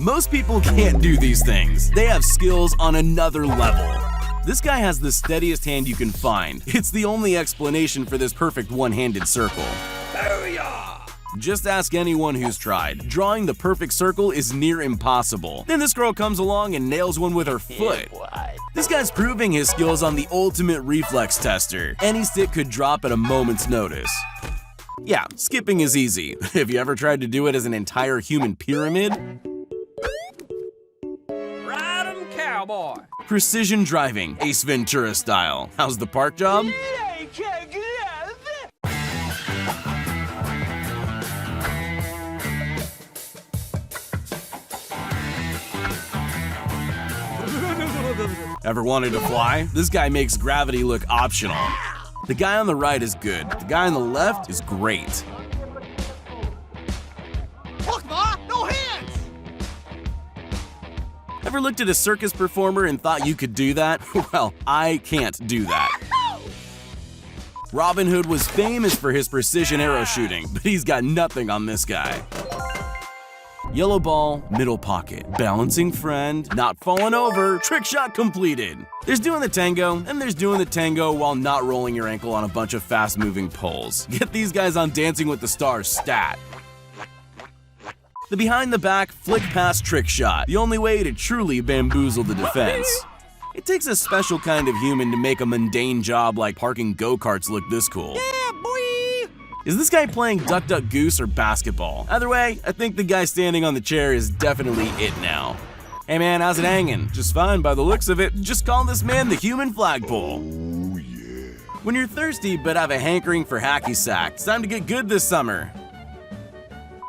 Most people can't do these things. They have skills on another level. This guy has the steadiest hand you can find. It's the only explanation for this perfect one-handed circle. Just ask anyone who's tried. Drawing the perfect circle is near impossible. Then this girl comes along and nails one with her foot. This guy's proving his skills on the ultimate reflex tester. Any stick could drop at a moment's notice. Yeah, skipping is easy. Have you ever tried to do it as an entire human pyramid? Riding cowboy. Precision driving, Ace Ventura style. How's the park job? Ever wanted to fly? This guy makes gravity look optional. The guy on the right is good. The guy on the left is great. Look, Ma! No hands! Ever looked at a circus performer and thought you could do that? Well, I can't do that. Robin Hood was famous for his precision arrow shooting, but he's got nothing on this guy. Yellow ball, middle pocket, balancing friend, not falling over, trick shot completed. There's doing the tango, and there's doing the tango while not rolling your ankle on a bunch of fast-moving poles. Get these guys on Dancing with the Stars stat. The behind the back, flick pass trick shot, the only way to truly bamboozle the defense. It takes a special kind of human to make a mundane job like parking go-karts look this cool. Yeah, boy! Is this guy playing Duck Duck Goose or basketball? Either way, I think the guy standing on the chair is definitely it now. Hey man, how's it hanging? Just fine by the looks of it. Just call this man the human flagpole. Oh, yeah. When you're thirsty but have a hankering for hacky sack, it's time to get good this summer.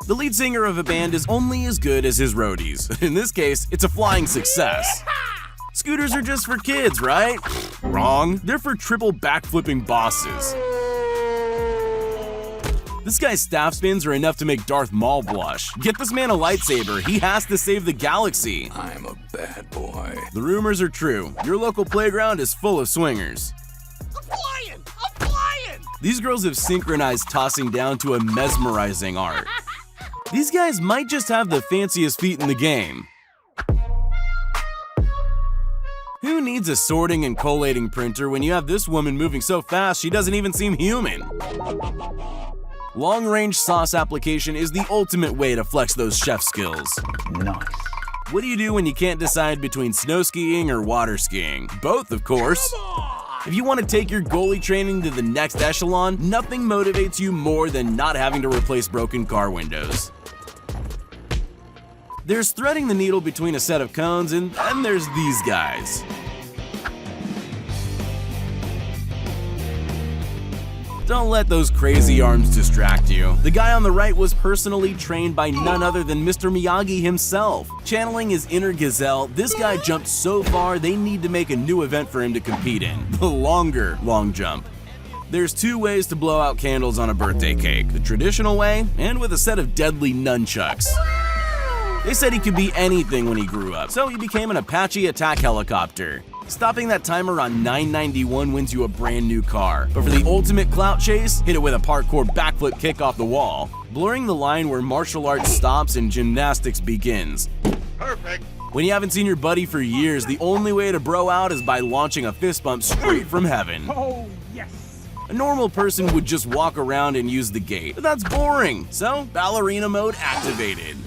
The lead singer of a band is only as good as his roadies. In this case, it's a flying success. Scooters are just for kids, right? Wrong. They're for triple backflipping bosses. This guy's staff spins are enough to make Darth Maul blush. Get this man a lightsaber. He has to save the galaxy. I'm a bad boy. The rumors are true. Your local playground is full of swingers. I'm flying! I'm flying! These girls have synchronized tossing down to a mesmerizing art. These guys might just have the fanciest feet in the game. Who needs a sorting and collating printer when you have this woman moving so fast she doesn't even seem human? Long-range sauce application is the ultimate way to flex those chef skills. Nice. What do you do when you can't decide between snow skiing or water skiing? Both, of course. If you want to take your goalie training to the next echelon, nothing motivates you more than not having to replace broken car windows. There's threading the needle between a set of cones, and then there's these guys. Don't let those crazy arms distract you. The guy on the right was personally trained by none other than Mr. Miyagi himself. Channeling his inner gazelle, this guy jumped so far they need to make a new event for him to compete in, the longer long jump. There's two ways to blow out candles on a birthday cake, the traditional way and with a set of deadly nunchucks. They said he could be anything when he grew up, so he became an Apache attack helicopter. Stopping that timer on 991 wins you a brand new car. But for the ultimate clout chase, hit it with a parkour backflip kick off the wall, blurring the line where martial arts stops and gymnastics begins. Perfect. When you haven't seen your buddy for years, the only way to bro out is by launching a fist bump straight from heaven. Oh, yes. A normal person would just walk around and use the gate, but that's boring, so ballerina mode activated.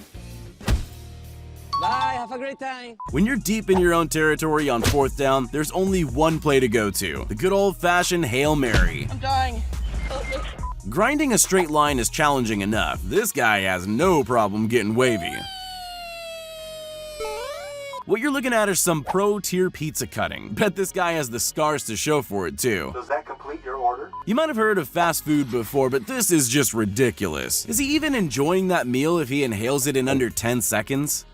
Bye, have a great time. When you're deep in your own territory on 4th down, there's only one play to go to, the good old-fashioned Hail Mary. I'm dying. Grinding a straight line is challenging enough. This guy has no problem getting wavy. What you're looking at is some pro-tier pizza cutting. Bet this guy has the scars to show for it too. Does that complete your order? You might have heard of fast food before, but this is just ridiculous. Is he even enjoying that meal if he inhales it in under 10 seconds?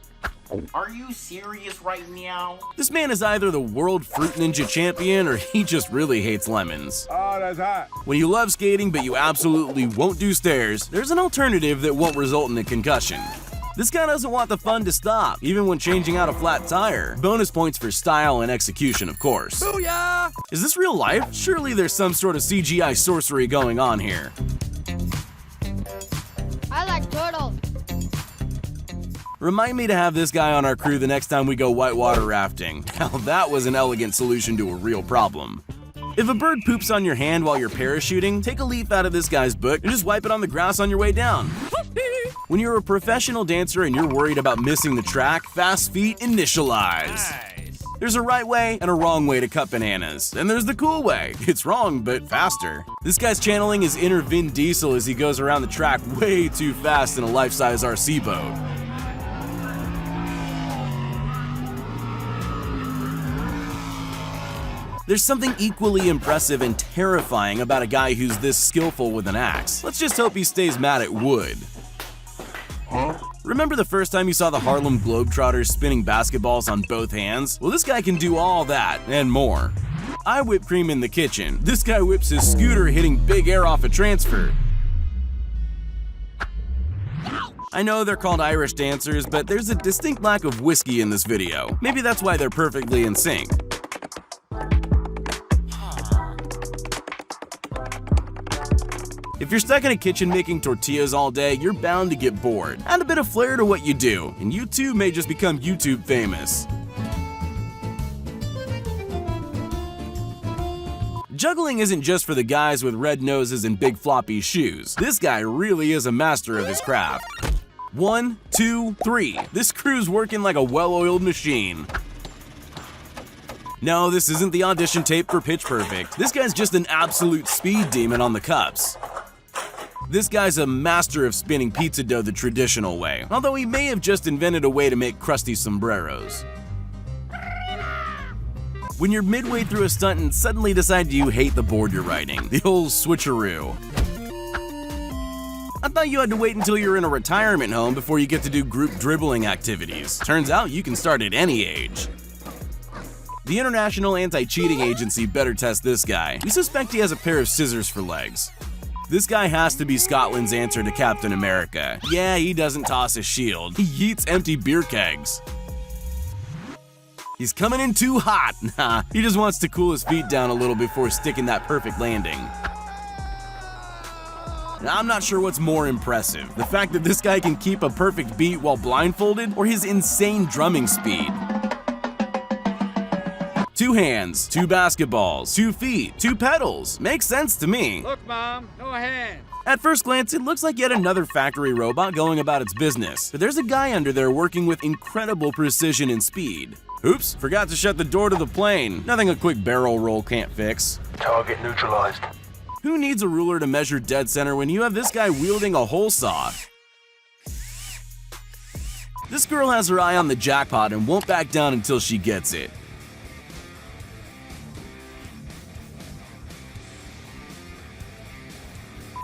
Are you serious right now? This man is either the world fruit ninja champion or he just really hates lemons. Oh, that's hot. When you love skating but you absolutely won't do stairs, there's an alternative that won't result in a concussion. This guy doesn't want the fun to stop, even when changing out a flat tire. Bonus points for style and execution, of course. Booyah! Is this real life? Surely there's some sort of CGI sorcery going on here. I like turtles. Remind me to have this guy on our crew the next time we go whitewater rafting. Now that was an elegant solution to a real problem. If a bird poops on your hand while you're parachuting, take a leaf out of this guy's book and just wipe it on the grass on your way down. When you're a professional dancer and you're worried about missing the track, fast feet initialize. Nice. There's a right way and a wrong way to cut bananas. And there's the cool way. It's wrong, but faster. This guy's channeling his inner Vin Diesel as he goes around the track way too fast in a life-size RC boat. There's something equally impressive and terrifying about a guy who's this skillful with an axe. Let's just hope he stays mad at wood. Remember the first time you saw the Harlem Globetrotters spinning basketballs on both hands? Well, this guy can do all that and more. I whip cream in the kitchen. This guy whips his scooter hitting big air off a transfer. I know they're called Irish dancers, but there's a distinct lack of whiskey in this video. Maybe that's why they're perfectly in sync. If you're stuck in a kitchen making tortillas all day, you're bound to get bored. Add a bit of flair to what you do, and you too may just become YouTube famous. Juggling isn't just for the guys with red noses and big floppy shoes. This guy really is a master of his craft. 1, 2, 3. This crew's working like a well-oiled machine. No, this isn't the audition tape for Pitch Perfect. This guy's just an absolute speed demon on the cups. This guy's a master of spinning pizza dough the traditional way, although he may have just invented a way to make crusty sombreros. When you're midway through a stunt and suddenly decide you hate the board you're riding, the old switcheroo. I thought you had to wait until you're in a retirement home before you get to do group dribbling activities. Turns out you can start at any age. The International Anti-Cheating Agency better test this guy. We suspect he has a pair of scissors for legs. This guy has to be Scotland's answer to Captain America. Yeah, he doesn't toss a shield. He eats empty beer kegs. He's coming in too hot. Nah, he just wants to cool his feet down a little before sticking that perfect landing. I'm not sure what's more impressive, the fact that this guy can keep a perfect beat while blindfolded, or his insane drumming speed. 2 hands, 2 basketballs, 2 feet, 2 pedals. Makes sense to me. Look, Mom, no hands. At first glance, it looks like yet another factory robot going about its business, but there's a guy under there working with incredible precision and speed. Oops, forgot to shut the door to the plane. Nothing a quick barrel roll can't fix. Target neutralized. Who needs a ruler to measure dead center when you have this guy wielding a hole saw? This girl has her eye on the jackpot and won't back down until she gets it.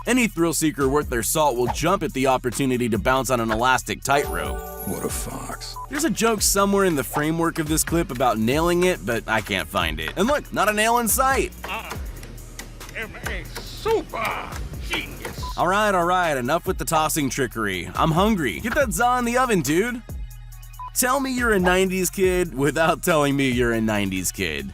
Any thrill seeker worth their salt will jump at the opportunity to bounce on an elastic tightrope. What a fox. There's a joke somewhere in the framework of this clip about nailing it, but I can't find it. And look, not a nail in sight. A super genius. All right, enough with the tossing trickery. I'm hungry. Get that za in the oven, dude. Tell me you're a 90s kid without telling me you're a 90s kid.